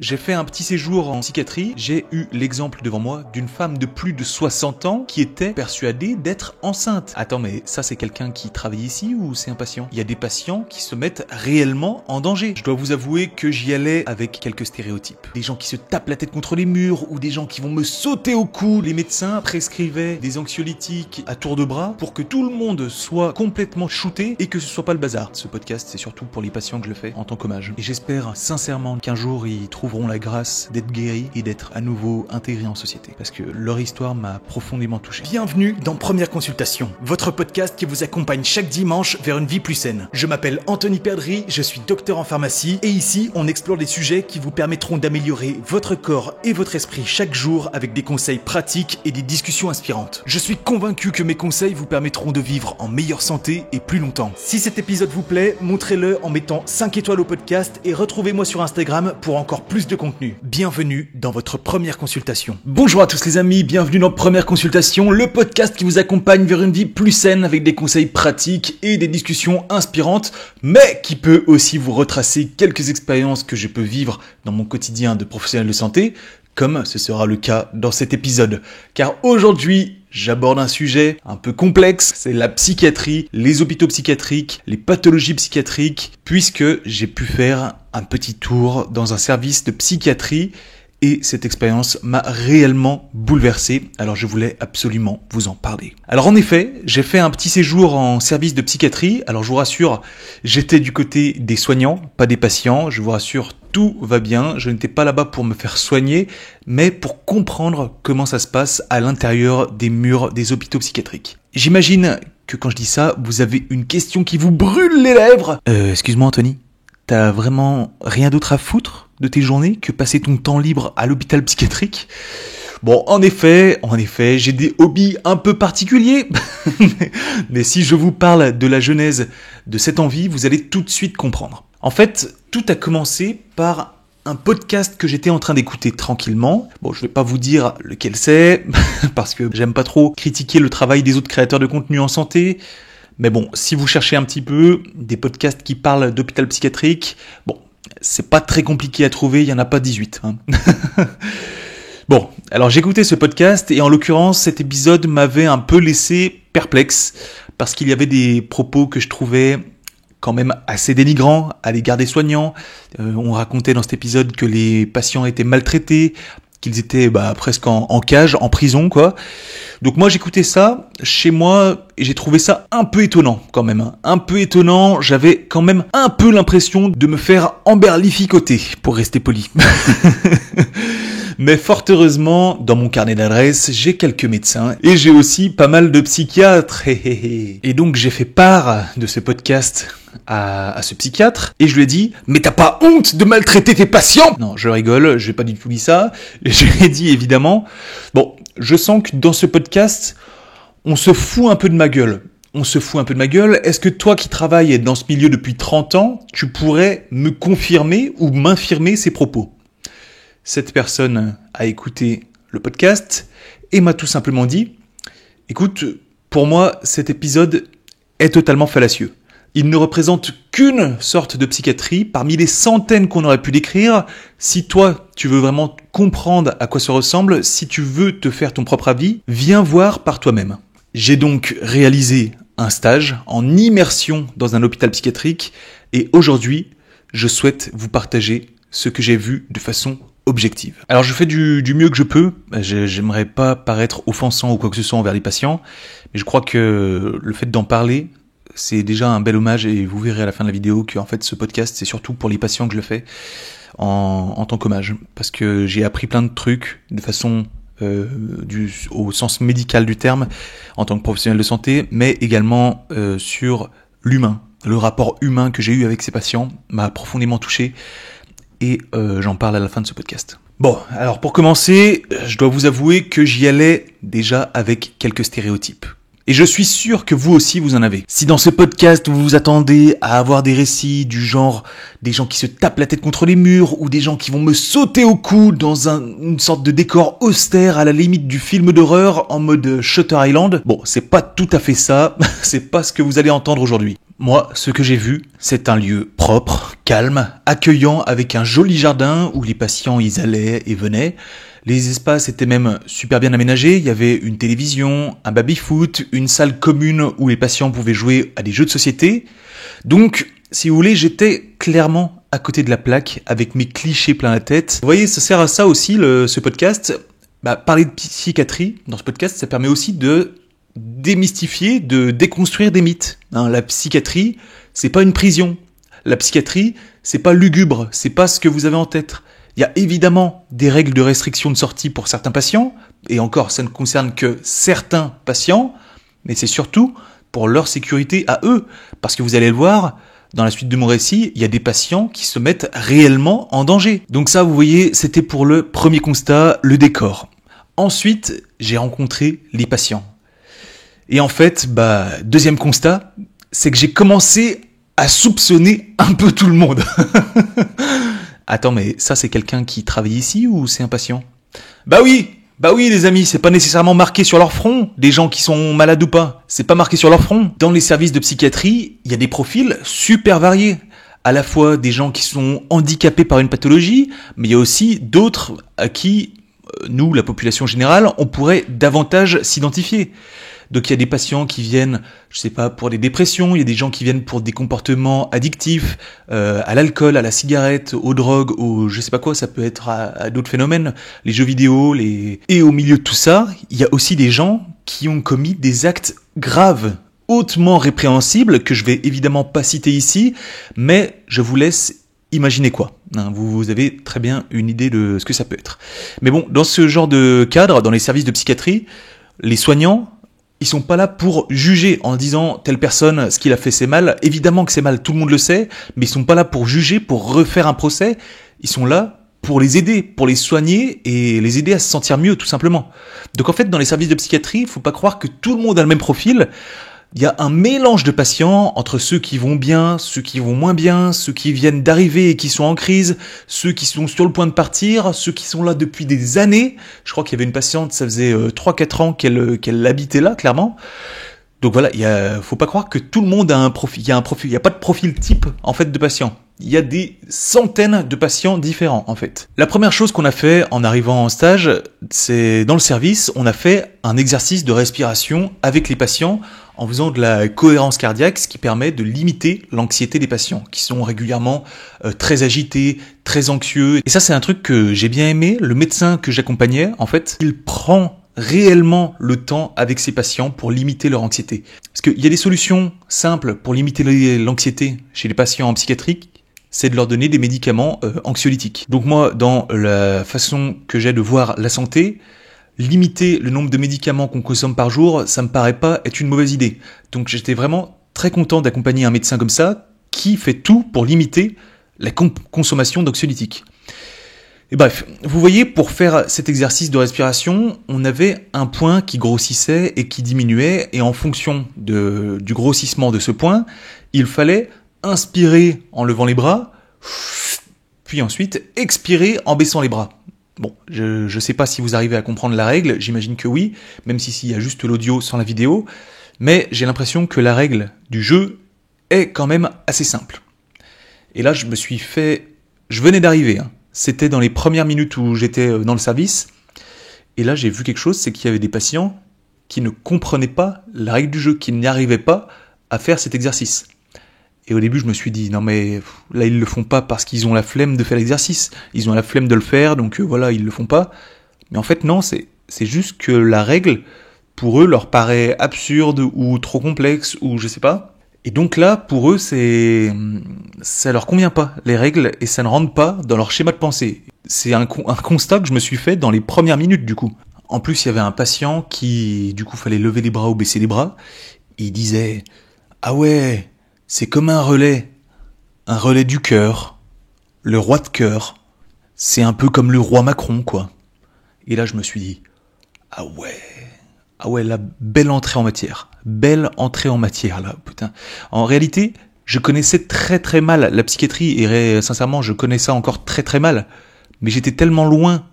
J'ai fait un petit séjour en psychiatrie, j'ai eu l'exemple devant moi d'une femme de plus de 60 ans qui était persuadée d'être enceinte. Attends, mais ça c'est quelqu'un qui travaille ici ou c'est un patient? Il y a des patients qui se mettent réellement en danger. Je dois vous avouer que j'y allais avec quelques stéréotypes. Des gens qui se tapent la tête contre les murs ou des gens qui vont me sauter au cou. Les médecins prescrivaient des anxiolytiques à tour de bras pour que tout le monde soit complètement shooté et que ce soit pas le bazar. Ce podcast c'est surtout pour les patients que je le fais en tant qu'hommage. Et j'espère sincèrement qu'un jour ils trouveront la grâce d'être guéris et d'être à nouveau intégrés en société. Parce que leur histoire m'a profondément touché. Bienvenue dans Première Consultation, votre podcast qui vous accompagne chaque dimanche vers une vie plus saine. Je m'appelle Anthony Perdry, je suis docteur en pharmacie et ici on explore des sujets qui vous permettront d'améliorer votre corps et votre esprit chaque jour avec des conseils pratiques et des discussions inspirantes. Je suis convaincu que mes conseils vous permettront de vivre en meilleure santé et plus longtemps. Si cet épisode vous plaît, montrez-le en mettant 5 étoiles au podcast et retrouvez-moi sur Instagram pour encore plus de contenu. Bienvenue dans votre Première Consultation. Bonjour à tous les amis, bienvenue dans Première Consultation, le podcast qui vous accompagne vers une vie plus saine avec des conseils pratiques et des discussions inspirantes, mais qui peut aussi vous retracer quelques expériences que je peux vivre dans mon quotidien de professionnel de santé, comme ce sera le cas dans cet épisode. Car aujourd'hui, j'aborde un sujet un peu complexe, c'est la psychiatrie, les hôpitaux psychiatriques, les pathologies psychiatriques, puisque j'ai pu faire un petit tour dans un service de psychiatrie et cette expérience m'a réellement bouleversé, alors je voulais absolument vous en parler. Alors en effet, j'ai fait un petit séjour en service de psychiatrie, alors je vous rassure, j'étais du côté des soignants, pas des patients, je vous rassure, tout va bien, je n'étais pas là-bas pour me faire soigner, mais pour comprendre comment ça se passe à l'intérieur des murs des hôpitaux psychiatriques. J'imagine que quand je dis ça, vous avez une question qui vous brûle les lèvres. Excuse-moi Anthony, t'as vraiment rien d'autre à foutre de tes journées que passer ton temps libre à l'hôpital psychiatrique? Bon, en effet, j'ai des hobbies un peu particuliers, mais si je vous parle de la genèse de cette envie, vous allez tout de suite comprendre. En fait, tout a commencé par un podcast que j'étais en train d'écouter tranquillement. Bon, je vais pas vous dire lequel c'est, parce que j'aime pas trop critiquer le travail des autres créateurs de contenu en santé. Mais bon, si vous cherchez un petit peu des podcasts qui parlent d'hôpital psychiatrique, bon, c'est pas très compliqué à trouver, il y en a pas 18. Hein. Bon, alors j'écoutais ce podcast et en l'occurrence, cet épisode m'avait un peu laissé perplexe parce qu'il y avait des propos que je trouvais quand même assez dénigrants à l'égard des soignants. On racontait dans cet épisode que les patients étaient maltraités, qu'ils étaient presque en cage, en prison, quoi. Donc moi j'écoutais ça chez moi et j'ai trouvé ça un peu étonnant quand même. Hein. Un peu étonnant, j'avais quand même un peu l'impression de me faire emberlificoter, pour rester poli. Mais fort heureusement, dans mon carnet d'adresses, j'ai quelques médecins et j'ai aussi pas mal de psychiatres. Et donc j'ai fait part de ce podcast à ce psychiatre et je lui ai dit « Mais t'as pas honte de maltraiter tes patients ?» Non, je rigole, j'ai pas du tout dit ça. Je lui ai dit évidemment « Bon, je sens que dans ce podcast, on se fout un peu de ma gueule. Est-ce que toi qui travailles dans ce milieu depuis 30 ans, tu pourrais me confirmer ou m'infirmer ces propos ?» Cette personne a écouté le podcast et m'a tout simplement dit « Écoute, pour moi, cet épisode est totalement fallacieux. Il ne représente qu'une sorte de psychiatrie parmi les centaines qu'on aurait pu décrire. Si toi, tu veux vraiment comprendre à quoi ça ressemble, si tu veux te faire ton propre avis, viens voir par toi-même. » J'ai donc réalisé un stage en immersion dans un hôpital psychiatrique et aujourd'hui, je souhaite vous partager ce que j'ai vu de façon objective. Alors je fais du mieux que je peux, j'aimerais pas paraître offensant ou quoi que ce soit envers les patients, mais je crois que le fait d'en parler, c'est déjà un bel hommage et vous verrez à la fin de la vidéo que en fait ce podcast c'est surtout pour les patients que je le fais en tant qu'hommage, parce que j'ai appris plein de trucs de façon au sens médical du terme en tant que professionnel de santé, mais également sur l'humain. Le rapport humain que j'ai eu avec ces patients m'a profondément touché. Et j'en parle à la fin de ce podcast. Bon, alors pour commencer, je dois vous avouer que j'y allais déjà avec quelques stéréotypes. Et je suis sûr que vous aussi vous en avez. Si dans ce podcast vous vous attendez à avoir des récits du genre des gens qui se tapent la tête contre les murs ou des gens qui vont me sauter au cou dans une sorte de décor austère à la limite du film d'horreur en mode Shutter Island, bon, c'est pas tout à fait ça, c'est pas ce que vous allez entendre aujourd'hui. Moi, ce que j'ai vu, c'est un lieu propre, calme, accueillant, avec un joli jardin où les patients ils allaient et venaient. Les espaces étaient même super bien aménagés, il y avait une télévision, un baby-foot, une salle commune où les patients pouvaient jouer à des jeux de société. Donc, si vous voulez, j'étais clairement à côté de la plaque avec mes clichés plein la tête. Vous voyez, ça sert à ça aussi, ce podcast. Parler de psychiatrie dans ce podcast, ça permet aussi de démystifier, de déconstruire des mythes. La psychiatrie, c'est pas une prison. La psychiatrie, c'est pas lugubre, c'est pas ce que vous avez en tête. Il y a évidemment des règles de restriction de sortie pour certains patients, et encore, ça ne concerne que certains patients, mais c'est surtout pour leur sécurité à eux. Parce que vous allez le voir, dans la suite de mon récit, il y a des patients qui se mettent réellement en danger. Donc ça, vous voyez, c'était pour le premier constat, le décor. Ensuite, j'ai rencontré les patients. Et en fait, deuxième constat, c'est que j'ai commencé à soupçonner un peu tout le monde. Attends, mais ça c'est quelqu'un qui travaille ici ou c'est un patient ? Bah oui les amis, c'est pas nécessairement marqué sur leur front, des gens qui sont malades ou pas. C'est pas marqué sur leur front. Dans les services de psychiatrie, il y a des profils super variés. À la fois des gens qui sont handicapés par une pathologie, mais il y a aussi d'autres à qui, nous, la population générale, on pourrait davantage s'identifier. Donc il y a des patients qui viennent, pour des dépressions, il y a des gens qui viennent pour des comportements addictifs, à l'alcool, à la cigarette, aux drogues, ça peut être à d'autres phénomènes, les jeux vidéo, Et au milieu de tout ça, il y a aussi des gens qui ont commis des actes graves, hautement répréhensibles, que je vais évidemment pas citer ici, mais je vous laisse imaginer quoi. Vous avez très bien une idée de ce que ça peut être. Mais bon, dans ce genre de cadre, dans les services de psychiatrie, les soignants, ils sont pas là pour juger en disant telle personne, ce qu'il a fait c'est mal. Évidemment que c'est mal, tout le monde le sait, mais ils sont pas là pour juger, pour refaire un procès. Ils sont là pour les aider, pour les soigner et les aider à se sentir mieux, tout simplement. Donc en fait, dans les services de psychiatrie, il faut pas croire que tout le monde a le même profil. Il y a un mélange de patients entre ceux qui vont bien, ceux qui vont moins bien, ceux qui viennent d'arriver et qui sont en crise, ceux qui sont sur le point de partir, ceux qui sont là depuis des années. Je crois qu'il y avait une patiente, ça faisait 3-4 ans qu'elle habitait là, clairement. Donc voilà, faut pas croire que tout le monde a un profil. Il y a pas de profil type, en fait, de patient. Il y a des centaines de patients différents, en fait. La première chose qu'on a fait en arrivant en stage, c'est dans le service, on a fait un exercice de respiration avec les patients en faisant de la cohérence cardiaque, ce qui permet de limiter l'anxiété des patients, qui sont régulièrement très agités, très anxieux. Et ça, c'est un truc que j'ai bien aimé. Le médecin que j'accompagnais, en fait, il prend réellement le temps avec ses patients pour limiter leur anxiété. Parce qu'il y a des solutions simples pour limiter l'anxiété chez les patients en psychiatrie, c'est de leur donner des médicaments anxiolytiques. Donc moi, dans la façon que j'ai de voir la santé, limiter le nombre de médicaments qu'on consomme par jour, ça me paraît pas être une mauvaise idée. Donc j'étais vraiment très content d'accompagner un médecin comme ça, qui fait tout pour limiter la consommation d'anxiolytiques. Et bref, vous voyez, pour faire cet exercice de respiration, on avait un point qui grossissait et qui diminuait, et en fonction du grossissement de ce point, il fallait inspirer en levant les bras, puis ensuite expirer en baissant les bras. Bon, je sais pas si vous arrivez à comprendre la règle, j'imagine que oui, même s'il y a juste l'audio sans la vidéo, mais j'ai l'impression que la règle du jeu est quand même assez simple. Et là, je venais d'arriver, C'était dans les premières minutes où j'étais dans le service, et là j'ai vu quelque chose, c'est qu'il y avait des patients qui ne comprenaient pas la règle du jeu, qui n'y arrivaient pas à faire cet exercice. Et au début, je me suis dit, non mais là, ils le font pas parce qu'ils ont la flemme de faire l'exercice. Ils ont la flemme de le faire, donc voilà, ils le font pas. Mais en fait, non, c'est juste que la règle, pour eux, leur paraît absurde ou trop complexe, ou je sais pas. Et donc là, pour eux, ça leur convient pas, les règles, et ça ne rentre pas dans leur schéma de pensée. C'est un constat que je me suis fait dans les premières minutes, du coup. En plus, il y avait un patient qui, du coup, fallait lever les bras ou baisser les bras. Il disait, ah ouais, c'est comme un relais du cœur, le roi de cœur. C'est un peu comme le roi Macron, quoi. Et là, je me suis dit, ah ouais, là, belle entrée en matière, là, putain. En réalité, je connaissais très très mal la psychiatrie, et sincèrement, je connais ça encore très très mal. Mais j'étais tellement loin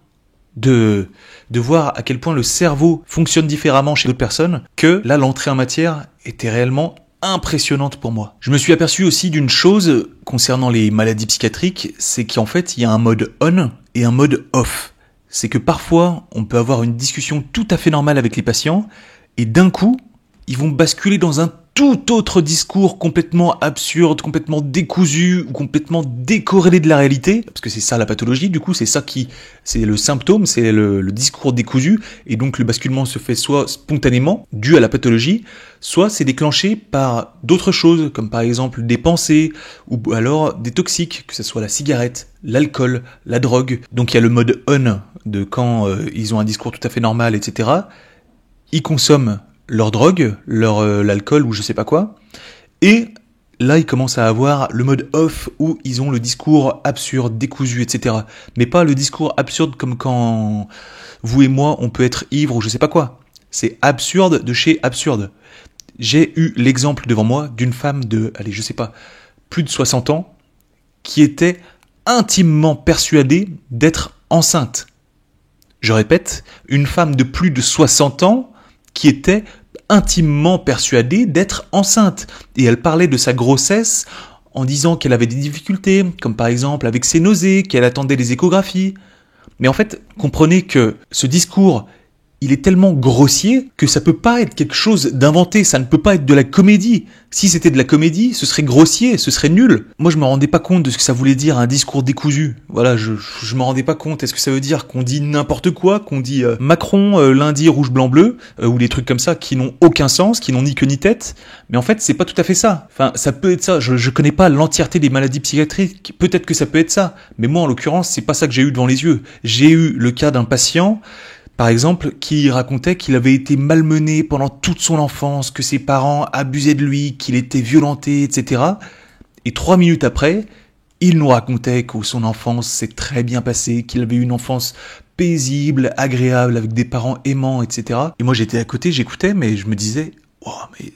de voir à quel point le cerveau fonctionne différemment chez d'autres personnes, que là, l'entrée en matière était réellement impressionnante pour moi. Je me suis aperçu aussi d'une chose concernant les maladies psychiatriques, c'est qu'en fait, il y a un mode on et un mode off. C'est que parfois, on peut avoir une discussion tout à fait normale avec les patients, et d'un coup, ils vont basculer dans un tout autre discours complètement absurde, complètement décousu, ou complètement décorrélé de la réalité, parce que c'est ça la pathologie, du coup, c'est le symptôme, c'est le discours décousu, et donc le basculement se fait soit spontanément, dû à la pathologie, soit c'est déclenché par d'autres choses, comme par exemple des pensées, ou alors des toxiques, que ce soit la cigarette, l'alcool, la drogue. Donc il y a le mode on, de quand ils ont un discours tout à fait normal, etc. Ils consomment leur drogue, l'alcool ou je sais pas quoi, et là ils commencent à avoir le mode off où ils ont le discours absurde, décousu, etc. Mais pas le discours absurde comme quand vous et moi on peut être ivre ou je sais pas quoi. C'est absurde de chez absurde. J'ai eu l'exemple devant moi d'une femme de, allez je sais pas, plus de 60 ans, qui était intimement persuadée d'être enceinte. Je répète, une femme de plus de 60 ans qui était intimement persuadée d'être enceinte. Et elle parlait de sa grossesse en disant qu'elle avait des difficultés, comme par exemple avec ses nausées, qu'elle attendait les échographies. Mais en fait, comprenez que ce discours, il est tellement grossier que ça peut pas être quelque chose d'inventé, ça ne peut pas être de la comédie. Si c'était de la comédie, ce serait grossier, ce serait nul. Moi, je me rendais pas compte de ce que ça voulait dire un discours décousu. Voilà, je me rendais pas compte. Est-ce que ça veut dire qu'on dit n'importe quoi, qu'on dit Macron, lundi, rouge, blanc, bleu, ou des trucs comme ça qui n'ont aucun sens, qui n'ont ni queue ni tête. Mais en fait, c'est pas tout à fait ça. Enfin, ça peut être ça. Je connais pas l'entièreté des maladies psychiatriques. Peut-être que ça peut être ça. Mais moi, en l'occurrence, c'est pas ça que j'ai eu devant les yeux. J'ai eu le cas d'un patient, par exemple, qui racontait qu'il avait été malmené pendant toute son enfance, que ses parents abusaient de lui, qu'il était violenté, etc. Et 3 minutes après, il nous racontait que son enfance s'est très bien passée, qu'il avait eu une enfance paisible, agréable, avec des parents aimants, etc. Et moi j'étais à côté, j'écoutais, mais je me disais, oh, mais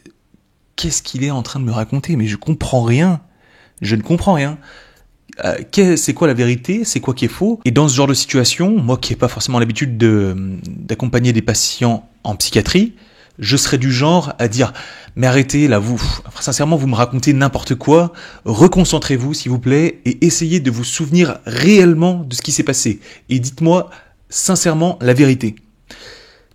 qu'est-ce qu'il est en train de me raconter? Mais je comprends rien. Je ne comprends rien. C'est quoi la vérité, c'est quoi qui est faux. Et dans ce genre de situation, moi qui n'ai pas forcément l'habitude d'accompagner des patients en psychiatrie, je serais du genre à dire mais arrêtez là, sincèrement vous me racontez n'importe quoi, reconcentrez-vous s'il vous plaît et essayez de vous souvenir réellement de ce qui s'est passé et dites-moi sincèrement la vérité.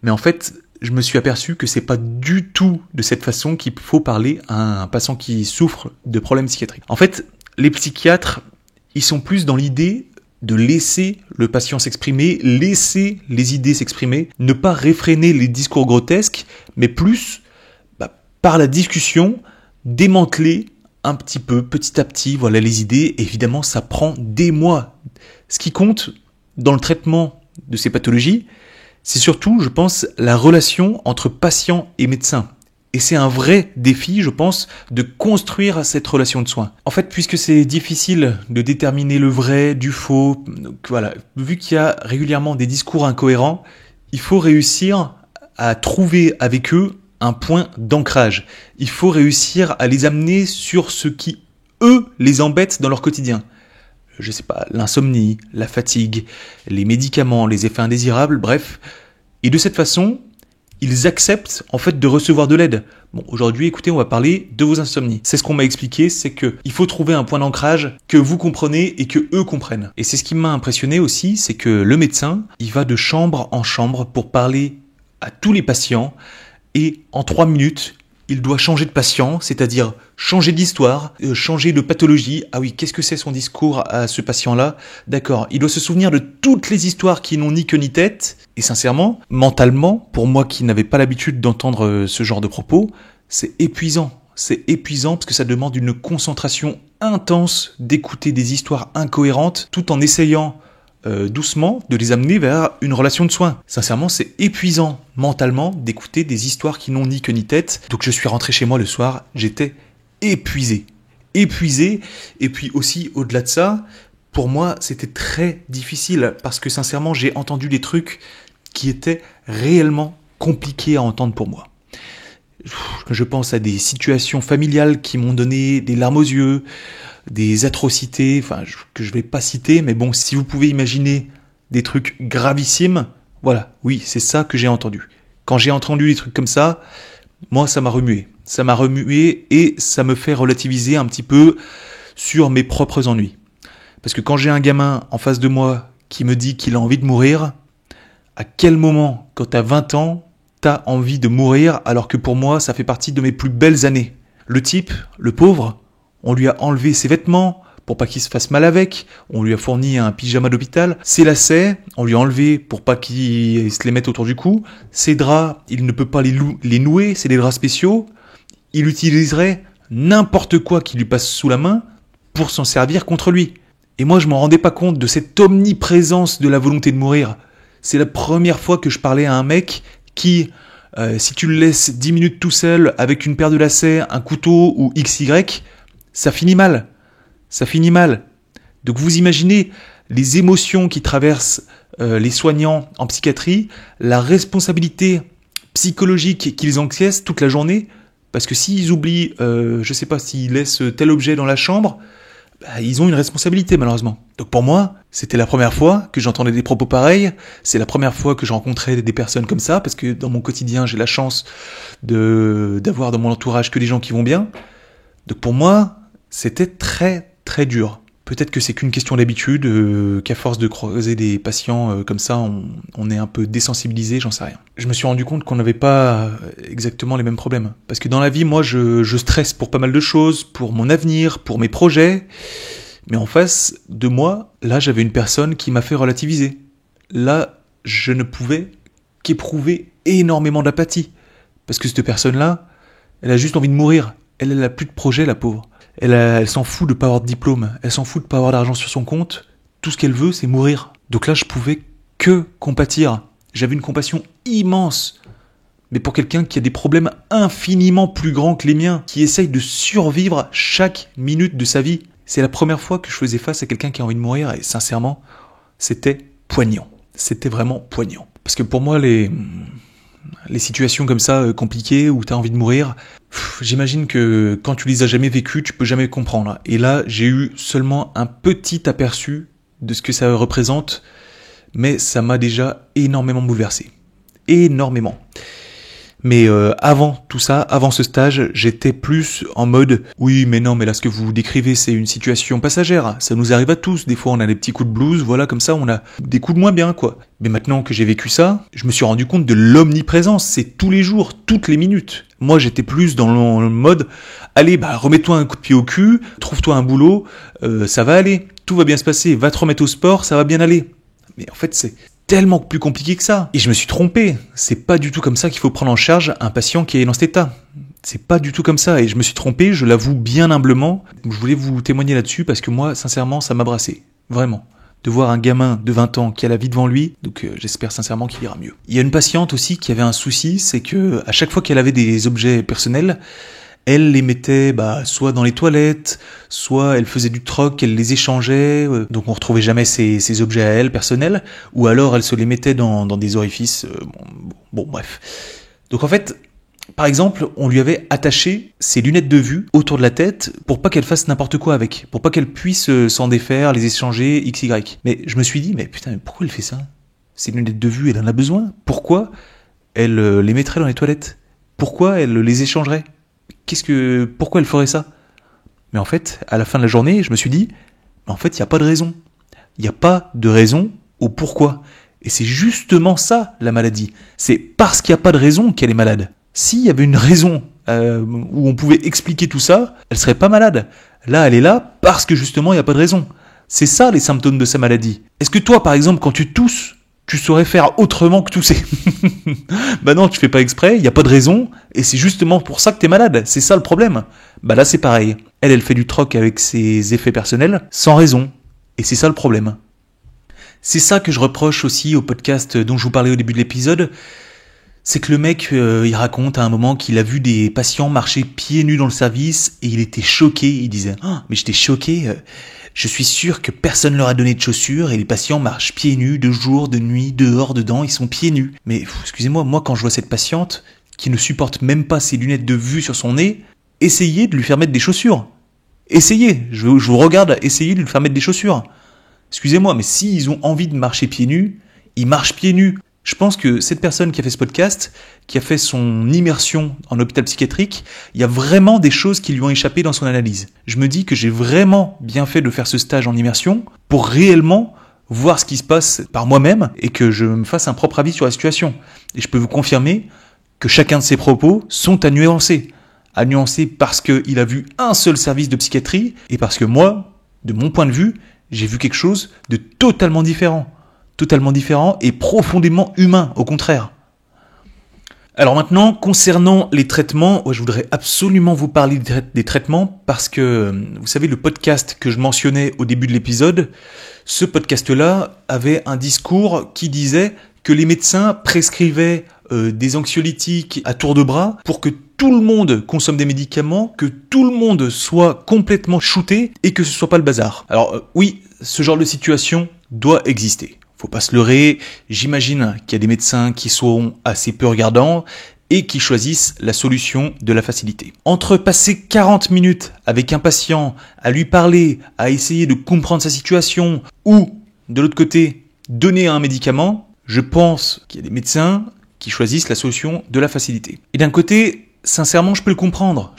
Mais en fait, je me suis aperçu que c'est pas du tout de cette façon qu'il faut parler à un patient qui souffre de problèmes psychiatriques. En fait, les psychiatres, ils sont plus dans l'idée de laisser le patient s'exprimer, laisser les idées s'exprimer, ne pas réfréner les discours grotesques, mais plus, par la discussion, démanteler un petit peu, petit à petit, voilà les idées. Et évidemment, ça prend des mois. Ce qui compte dans le traitement de ces pathologies, c'est surtout, je pense, la relation entre patient et médecin. Et c'est un vrai défi, je pense, de construire cette relation de soins. En fait, puisque c'est difficile de déterminer le vrai du faux, donc voilà, vu qu'il y a régulièrement des discours incohérents, il faut réussir à trouver avec eux un point d'ancrage. Il faut réussir à les amener sur ce qui, eux, les embête dans leur quotidien. Je sais pas, l'insomnie, la fatigue, les médicaments, les effets indésirables, bref. Et de cette façon, ils acceptent en fait de recevoir de l'aide. Bon, aujourd'hui, écoutez, on va parler de vos insomnies. C'est ce qu'on m'a expliqué, c'est que il faut trouver un point d'ancrage que vous comprenez et que eux comprennent. Et c'est ce qui m'a impressionné aussi, c'est que le médecin, il va de chambre en chambre pour parler à tous les patients et en 3 minutes, il doit changer de patient, c'est-à-dire changer d'histoire, changer de pathologie. Ah oui, qu'est-ce que c'est son discours à ce patient-là? D'accord, il doit se souvenir de toutes les histoires qui n'ont ni queue ni tête. Et sincèrement, mentalement, pour moi qui n'avais pas l'habitude d'entendre ce genre de propos, c'est épuisant. C'est épuisant parce que ça demande une concentration intense d'écouter des histoires incohérentes tout en essayant doucement de les amener vers une relation de soins. Sincèrement, c'est épuisant mentalement d'écouter des histoires qui n'ont ni queue ni tête. Donc je suis rentré chez moi le soir, j'étais épuisé. Et puis aussi, au-delà de ça, pour moi, c'était très difficile parce que sincèrement, j'ai entendu des trucs qui étaient réellement compliqués à entendre pour moi. Je pense à des situations familiales qui m'ont donné des larmes aux yeux, des atrocités, que je vais pas citer, mais bon, si vous pouvez imaginer des trucs gravissimes, voilà, oui, c'est ça que j'ai entendu. Quand j'ai entendu des trucs comme ça, moi, ça m'a remué. Ça m'a remué et ça me fait relativiser un petit peu sur mes propres ennuis. Parce que quand j'ai un gamin en face de moi qui me dit qu'il a envie de mourir, à quel moment, quand t'as 20 ans, t'as envie de mourir alors que pour moi, ça fait partie de mes plus belles années. Le type, le pauvre, on lui a enlevé ses vêtements pour pas qu'il se fasse mal avec, on lui a fourni un pyjama d'hôpital, ses lacets, on lui a enlevé pour pas qu'il se les mette autour du cou, ses draps, il ne peut pas les nouer, c'est des draps spéciaux, il utiliserait n'importe quoi qui lui passe sous la main pour s'en servir contre lui. Et moi, je m'en rendais pas compte de cette omniprésence de la volonté de mourir. C'est la première fois que je parlais à un mec qui, si tu le laisses 10 minutes tout seul avec une paire de lacets, un couteau ou XY, ça finit mal. Ça finit mal. Donc vous imaginez les émotions qui traversent les soignants en psychiatrie, la responsabilité psychologique qu'ils encaissent toute la journée, parce que s'ils oublient, je sais pas, s'ils laissent tel objet dans la chambre, ils ont une responsabilité malheureusement. Donc pour moi, c'était la première fois que j'entendais des propos pareils, c'est la première fois que je rencontrais des personnes comme ça, parce que dans mon quotidien, j'ai la chance d'avoir dans mon entourage que des gens qui vont bien. Donc pour moi, c'était très très dur. Peut-être que c'est qu'une question d'habitude, qu'à force de croiser des patients comme ça, on est un peu désensibilisé, j'en sais rien. Je me suis rendu compte qu'on n'avait pas exactement les mêmes problèmes. Parce que dans la vie, moi, je stresse pour pas mal de choses, pour mon avenir, pour mes projets. Mais en face de moi, là, j'avais une personne qui m'a fait relativiser. Là, je ne pouvais qu'éprouver énormément d'apathie. Parce que cette personne-là, elle a juste envie de mourir. Elle a plus de projet, la pauvre. Elle s'en fout de pas avoir de diplôme, elle s'en fout de pas avoir d'argent sur son compte, tout ce qu'elle veut c'est mourir. Donc là je pouvais que compatir, j'avais une compassion immense, mais pour quelqu'un qui a des problèmes infiniment plus grands que les miens, qui essaye de survivre chaque minute de sa vie. C'est la première fois que je faisais face à quelqu'un qui a envie de mourir et sincèrement, c'était poignant, c'était vraiment poignant. Parce que pour moi les situations comme ça compliquées où t'as envie de mourir, j'imagine que quand tu les as jamais vécues, tu peux jamais comprendre. Et là, j'ai eu seulement un petit aperçu de ce que ça représente, mais ça m'a déjà énormément bouleversé. Énormément. Mais avant tout ça, avant ce stage, j'étais plus en mode « Oui, mais non, mais là, ce que vous décrivez, c'est une situation passagère. Ça nous arrive à tous. Des fois, on a des petits coups de blues. Voilà, comme ça, on a des coups de moins bien, quoi. » Mais maintenant que j'ai vécu ça, je me suis rendu compte de l'omniprésence. C'est tous les jours, toutes les minutes. Moi, j'étais plus dans le mode « Allez, remets-toi un coup de pied au cul, trouve-toi un boulot, ça va aller. Tout va bien se passer. Va te remettre au sport, ça va bien aller. » Mais en fait, c'est tellement plus compliqué que ça. Et je me suis trompé. C'est pas du tout comme ça qu'il faut prendre en charge un patient qui est dans cet état. C'est pas du tout comme ça. Et je me suis trompé, je l'avoue bien humblement. Je voulais vous témoigner là-dessus parce que moi, sincèrement, ça m'a brassé. Vraiment. De voir un gamin de 20 ans qui a la vie devant lui, donc j'espère sincèrement qu'il ira mieux. Il y a une patiente aussi qui avait un souci, c'est que à chaque fois qu'elle avait des objets personnels, elle les mettait soit dans les toilettes, soit elle faisait du troc, elle les échangeait, donc on retrouvait jamais ses objets à elle personnels, ou alors elle se les mettait dans des orifices, bon bref. Donc en fait, par exemple, on lui avait attaché ses lunettes de vue autour de la tête pour pas qu'elle fasse n'importe quoi avec, pour pas qu'elle puisse s'en défaire, les échanger, XY. Mais je me suis dit, mais putain, mais pourquoi elle fait ça ? Ces lunettes de vue, elle en a besoin ? Pourquoi elle les mettrait dans les toilettes ? Pourquoi elle les échangerait ? Pourquoi elle ferait ça ? Mais en fait, à la fin de la journée, je me suis dit, mais en fait, il n'y a pas de raison. Il n'y a pas de raison au pourquoi. Et c'est justement ça, la maladie. C'est parce qu'il n'y a pas de raison qu'elle est malade. S'il y avait une raison où on pouvait expliquer tout ça, elle serait pas malade. Là, elle est là parce que justement, il n'y a pas de raison. C'est ça les symptômes de sa maladie. Est-ce que toi, par exemple, quand tu tousses, tu saurais faire autrement que tousser ? Non, tu fais pas exprès, il n'y a pas de raison, et c'est justement pour ça que t'es malade, c'est ça le problème. Là c'est pareil, elle fait du troc avec ses effets personnels, sans raison, et c'est ça le problème. C'est ça que je reproche aussi au podcast dont je vous parlais au début de l'épisode, c'est que le mec, il raconte à un moment qu'il a vu des patients marcher pieds nus dans le service, et il était choqué, il disait « Oh, mais j'étais choqué, je suis sûr que personne leur a donné de chaussures et les patients marchent pieds nus de jour, de nuit, dehors, dedans, ils sont pieds nus. » Mais excusez-moi, moi quand je vois cette patiente qui ne supporte même pas ses lunettes de vue sur son nez, essayez de lui faire mettre des chaussures. Essayez, je vous regarde, essayez de lui faire mettre des chaussures. Excusez-moi, mais s'ils ont envie de marcher pieds nus, ils marchent pieds nus. Je pense que cette personne qui a fait ce podcast, qui a fait son immersion en hôpital psychiatrique, il y a vraiment des choses qui lui ont échappé dans son analyse. Je me dis que j'ai vraiment bien fait de faire ce stage en immersion pour réellement voir ce qui se passe par moi-même et que je me fasse un propre avis sur la situation. Et je peux vous confirmer que chacun de ses propos sont à nuancer. À nuancer parce qu'il a vu un seul service de psychiatrie et parce que moi, de mon point de vue, j'ai vu quelque chose de totalement différent et profondément humain, au contraire. Alors maintenant, concernant les traitements, je voudrais absolument vous parler des traitements parce que, vous savez, le podcast que je mentionnais au début de l'épisode, ce podcast-là avait un discours qui disait que les médecins prescrivaient des anxiolytiques à tour de bras pour que tout le monde consomme des médicaments, que tout le monde soit complètement shooté et que ce soit pas le bazar. Alors oui, ce genre de situation doit exister. Faut pas se leurrer, j'imagine qu'il y a des médecins qui sont assez peu regardants et qui choisissent la solution de la facilité. Entre passer 40 minutes avec un patient, à lui parler, à essayer de comprendre sa situation, ou, de l'autre côté, donner un médicament, je pense qu'il y a des médecins qui choisissent la solution de la facilité. Et d'un côté, sincèrement, je peux le comprendre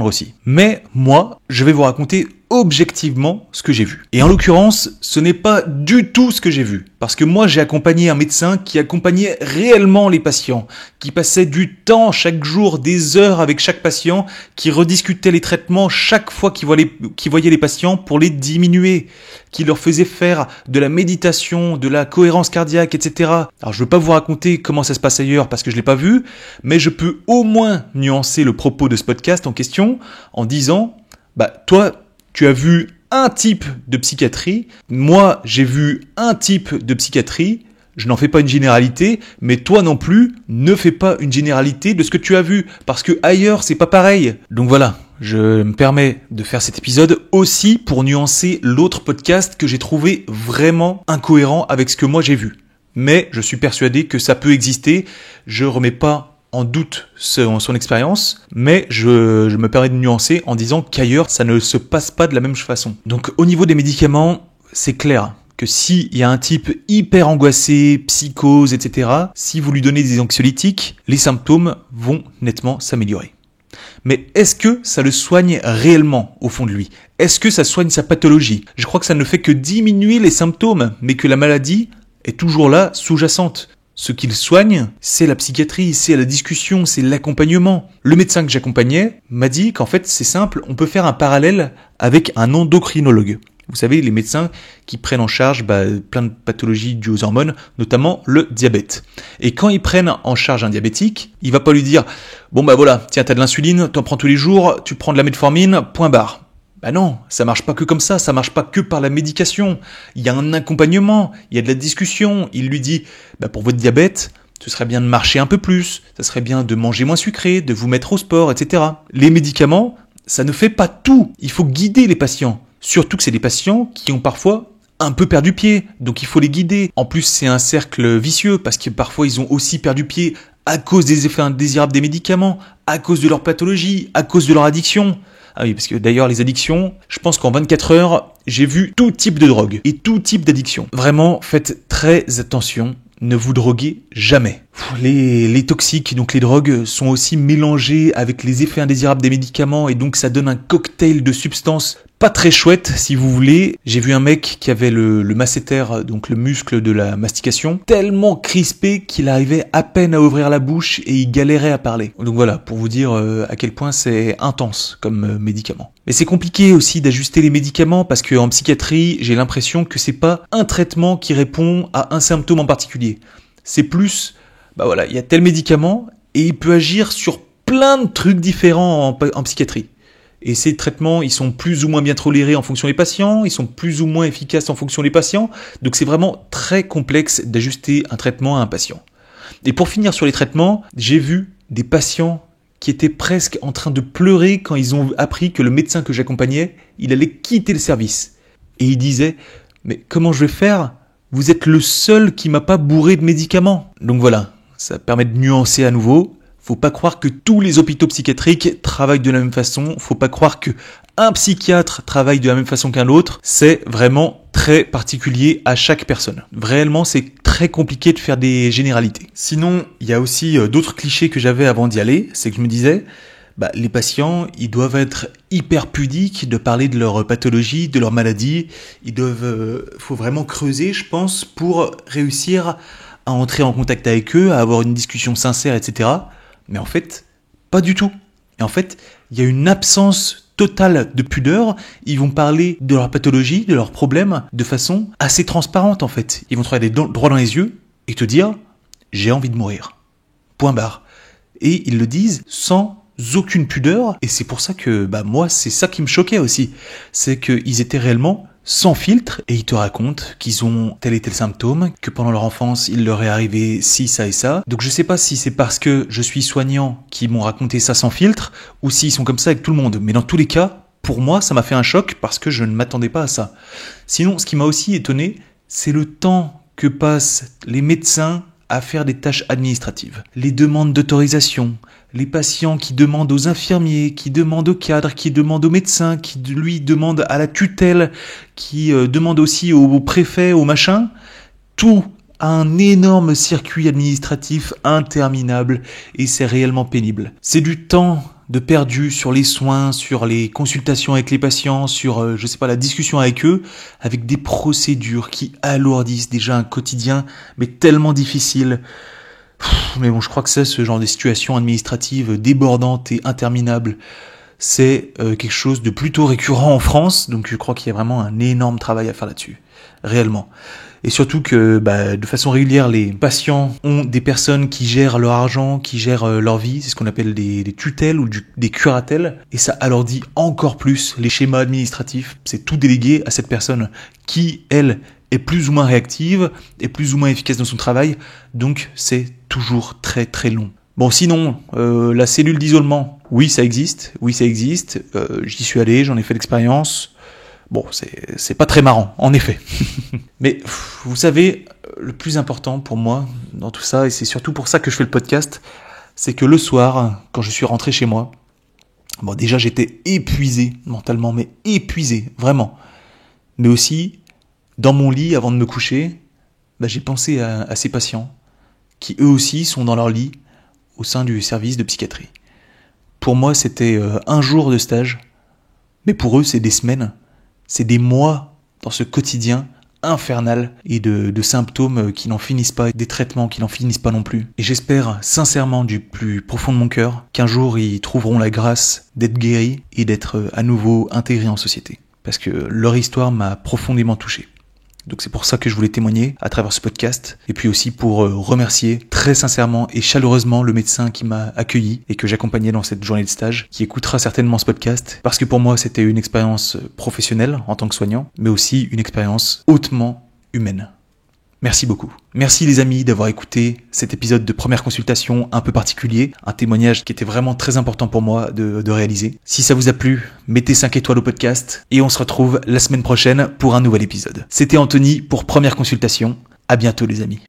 aussi. Mais moi, je vais vous raconter objectivement ce que j'ai vu. Et en l'occurrence, ce n'est pas du tout ce que j'ai vu. Parce que moi, j'ai accompagné un médecin qui accompagnait réellement les patients, qui passait du temps chaque jour, des heures avec chaque patient, qui rediscutait les traitements chaque fois qu'il voyait les patients pour les diminuer, qui leur faisait faire de la méditation, de la cohérence cardiaque, etc. Alors, je veux pas vous raconter comment ça se passe ailleurs parce que je l'ai pas vu, mais je peux au moins nuancer le propos de ce podcast en question en disant, toi, tu as vu un type de psychiatrie, moi j'ai vu un type de psychiatrie, je n'en fais pas une généralité, mais toi non plus, ne fais pas une généralité de ce que tu as vu, parce que ailleurs c'est pas pareil. Donc voilà, je me permets de faire cet épisode aussi pour nuancer l'autre podcast que j'ai trouvé vraiment incohérent avec ce que moi j'ai vu. Mais je suis persuadé que ça peut exister, je remets pas en doute son expérience, mais je me permets de nuancer en disant qu'ailleurs, ça ne se passe pas de la même façon. Donc au niveau des médicaments, c'est clair que s'il y a un type hyper angoissé, psychose, etc., si vous lui donnez des anxiolytiques, les symptômes vont nettement s'améliorer. Mais est-ce que ça le soigne réellement au fond de lui ? Est-ce que ça soigne sa pathologie ? Je crois que ça ne fait que diminuer les symptômes, mais que la maladie est toujours là, sous-jacente. Ce qu'il soigne, c'est la psychiatrie, c'est la discussion, c'est l'accompagnement. Le médecin que j'accompagnais m'a dit qu'en fait, c'est simple, on peut faire un parallèle avec un endocrinologue. Vous savez, les médecins qui prennent en charge plein de pathologies dues aux hormones, notamment le diabète. Et quand ils prennent en charge un diabétique, il va pas lui dire « Bon voilà, tiens, t'as de l'insuline, t'en prends tous les jours, tu prends de la metformine, point barre ». Non, ça marche pas que comme ça marche pas que par la médication. Il y a un accompagnement, il y a de la discussion. Il lui dit, pour votre diabète, ce serait bien de marcher un peu plus, ça serait bien de manger moins sucré, de vous mettre au sport, etc. Les médicaments, ça ne fait pas tout. Il faut guider les patients. Surtout que c'est des patients qui ont parfois un peu perdu pied, donc il faut les guider. En plus, c'est un cercle vicieux, parce que parfois ils ont aussi perdu pied à cause des effets indésirables des médicaments, à cause de leur pathologie, à cause de leur addiction. Ah oui, parce que d'ailleurs, les addictions, je pense qu'en 24 heures, j'ai vu tout type de drogue et tout type d'addiction. Vraiment, faites très attention, ne vous droguez jamais. Les toxiques, donc les drogues, sont aussi mélangées avec les effets indésirables des médicaments et donc ça donne un cocktail de substances pas très chouette, si vous voulez. J'ai vu un mec qui avait le masséter, donc le muscle de la mastication, tellement crispé qu'il arrivait à peine à ouvrir la bouche et il galérait à parler. Donc voilà, pour vous dire à quel point c'est intense comme médicament. Mais c'est compliqué aussi d'ajuster les médicaments parce qu'en psychiatrie, j'ai l'impression que c'est pas un traitement qui répond à un symptôme en particulier. C'est plus, il y a tel médicament et il peut agir sur plein de trucs différents en psychiatrie. Et ces traitements, ils sont plus ou moins bien tolérés en fonction des patients, ils sont plus ou moins efficaces en fonction des patients. Donc c'est vraiment très complexe d'ajuster un traitement à un patient. Et pour finir sur les traitements, j'ai vu des patients qui étaient presque en train de pleurer quand ils ont appris que le médecin que j'accompagnais, il allait quitter le service. Et il disait, mais comment je vais faire ? Vous êtes le seul qui m'a pas bourré de médicaments. Donc voilà, ça permet de nuancer à nouveau. Faut pas croire que tous les hôpitaux psychiatriques travaillent de la même façon. Faut pas croire que un psychiatre travaille de la même façon qu'un autre, c'est vraiment très particulier à chaque personne. Réellement, c'est très compliqué de faire des généralités. Sinon, il y a aussi d'autres clichés que j'avais avant d'y aller, c'est que je me disais, les patients, ils doivent être hyper pudiques de parler de leur pathologie, de leur maladie. Faut vraiment creuser, je pense, pour réussir à entrer en contact avec eux, à avoir une discussion sincère, etc. Mais en fait, pas du tout. Et en fait, il y a une absence totale de pudeur. Ils vont parler de leur pathologie, de leurs problèmes, de façon assez transparente, en fait. Ils vont te regarder droit dans les yeux et te dire « j'ai envie de mourir ». Point barre. Et ils le disent sans aucune pudeur, et c'est pour ça que moi c'est ça qui me choquait aussi, c'est qu'ils étaient réellement sans filtre, et ils te racontent qu'ils ont tel et tel symptôme, que pendant leur enfance il leur est arrivé ci, ça et ça. Donc je sais pas si c'est parce que je suis soignant qu'ils m'ont raconté ça sans filtre, ou s'ils sont comme ça avec tout le monde, mais dans tous les cas, pour moi ça m'a fait un choc parce que je ne m'attendais pas à ça. Sinon, ce qui m'a aussi étonné, c'est le temps que passent les médecins à faire des tâches administratives. Les demandes d'autorisation, les patients qui demandent aux infirmiers, qui demandent aux cadres, qui demandent aux médecins, qui lui demandent à la tutelle, qui demandent aussi au préfet, au machin, tout a un énorme circuit administratif interminable et c'est réellement pénible. C'est du temps de perdu sur les soins, sur les consultations avec les patients, sur, la discussion avec eux, avec des procédures qui alourdissent déjà un quotidien, mais tellement difficile. Mais bon, je crois que c'est ce genre de situation administrative débordante et interminable. C'est quelque chose de plutôt récurrent en France, donc je crois qu'il y a vraiment un énorme travail à faire là-dessus, réellement. Et surtout que de façon régulière, les patients ont des personnes qui gèrent leur argent, qui gèrent leur vie, c'est ce qu'on appelle des tutelles ou des curatelles, et ça alourdit encore plus les schémas administratifs. C'est tout délégué à cette personne qui, elle, est plus ou moins réactive, est plus ou moins efficace dans son travail, donc c'est toujours très très long. Bon, sinon, la cellule d'isolement, oui ça existe, j'y suis allé, j'en ai fait l'expérience. Bon, c'est pas très marrant, en effet. Mais vous savez, le plus important pour moi dans tout ça, et c'est surtout pour ça que je fais le podcast, c'est que le soir, quand je suis rentré chez moi, déjà j'étais épuisé mentalement, mais épuisé, vraiment. Mais aussi, dans mon lit, avant de me coucher, j'ai pensé à ces patients qui eux aussi sont dans leur lit au sein du service de psychiatrie. Pour moi, c'était un jour de stage, mais pour eux, c'est des semaines. C'est des mois dans ce quotidien infernal et de symptômes qui n'en finissent pas, et des traitements qui n'en finissent pas non plus. Et j'espère sincèrement du plus profond de mon cœur qu'un jour ils trouveront la grâce d'être guéris et d'être à nouveau intégrés en société. Parce que leur histoire m'a profondément touché. Donc c'est pour ça que je voulais témoigner à travers ce podcast, et puis aussi pour remercier très sincèrement et chaleureusement le médecin qui m'a accueilli et que j'accompagnais dans cette journée de stage, qui écoutera certainement ce podcast, parce que pour moi c'était une expérience professionnelle en tant que soignant, mais aussi une expérience hautement humaine. Merci beaucoup. Merci les amis d'avoir écouté cet épisode de première consultation un peu particulier, un témoignage qui était vraiment très important pour moi de réaliser. Si ça vous a plu, mettez 5 étoiles au podcast et on se retrouve la semaine prochaine pour un nouvel épisode. C'était Anthony pour première consultation. À bientôt les amis.